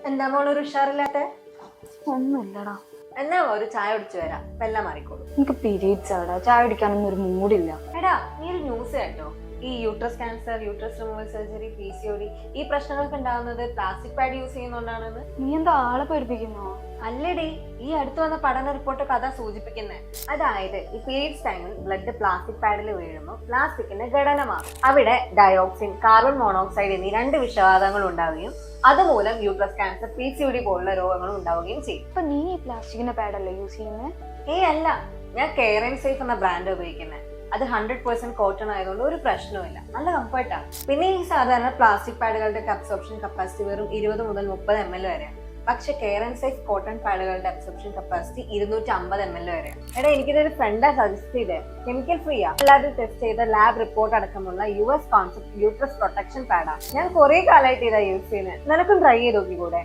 എന്താ മോളൊരു ഉഷാറില്ലാത്ത? ഒന്നുമില്ലടാ. എന്നാ ഒരു ചായ കുടിച്ചു വരാം, ഇപ്പൊ എല്ലാം മാറിക്കോളൂ. എനിക്ക് പീരീഡ്സ് ആടാ, ചായ കുടിക്കാനൊന്നും ഒരു മൂഡില്ല. എടാ നീ ഒരു ന്യൂസ് കേട്ടോ? ഈ uterus cancer, uterus removal surgery, PCOD ഈ പ്രശ്നങ്ങൾക്ക് ഉണ്ടാവുന്നത് പ്ലാസ്റ്റിക് പാഡ് യൂസ് ചെയ്യുന്നോണ്ടാണെന്ന്. നീ എന്താ ആളെ പേടിപ്പിക്കുന്നോ? അല്ലടി, ഈ അടുത്ത് വന്ന പഠന റിപ്പോർട്ട് കഥ സൂചിപ്പിക്കുന്നത്. അതായത് ഈ പീരീഡ്സ് ടൈമിൽ ബ്ലഡ് പ്ലാസ്റ്റിക് പാഡിൽ വീഴുമ്പോൾ പ്ലാസ്റ്റിക്കിന്റെ ഘടന മാറും. അവിടെ ഡയോക്സിൻ, കാർബൺ മോണോക്സൈഡ് എന്നീ 2 വിഷവാതകങ്ങൾ ഉണ്ടാവുകയും അതുമൂലം യൂട്രസ് ക്യാൻസർ, PCOD പോലുള്ള രോഗങ്ങൾ ഉണ്ടാവുകയും ചെയ്യും. അപ്പൊ നീ ഈ പ്ലാസ്റ്റിക്കിന്റെ പാഡല്ലേ യൂസ് ചെയ്യുന്നത്? അല്ല, ഞാൻ Carensafe എന്ന ബ്രാൻഡ് ഉപയോഗിക്കുന്നത്. അത് 100% കോട്ടൺ ആയതുകൊണ്ട് ഒരു പ്രശ്നവുമില്ല, നല്ല കംഫർട്ടാണ്. പിന്നെ ഈ സാധാരണ പ്ലാസ്റ്റിക് പാഡുകളുടെ അബ്സോർപ്ഷൻ കപ്പാസിറ്റി വെറും 20 മുതൽ 30 ml വരെയാണ്. പക്ഷെ Carensafe കോട്ടൺ പാഡുകളുടെ അബ്സോർപ്ഷൻ കപ്പാസിറ്റി 250 ml വരെയാണ്. എടാ എനിക്കിതൊരു ഫ്രണ്ടാ സജസ്റ്റ് ചെയ്തേ. കെമിക്കൽ ഫ്രീയാ, അല്ലാതെ ടെസ്റ്റ് ചെയ്ത ലാബ് റിപ്പോർട്ട് അടക്കമുള്ള US കോൺസെപ്റ്റ് യൂട്രസ് പ്രൊട്ടക്ഷൻ പാഡാ. ഞാൻ കുറെ കാലമായിട്ട് ഇതാ യൂസ് ചെയ്യുന്നത്. നിനക്കും ട്രൈ ചെയ്ത് നോക്കിക്കൂടെ?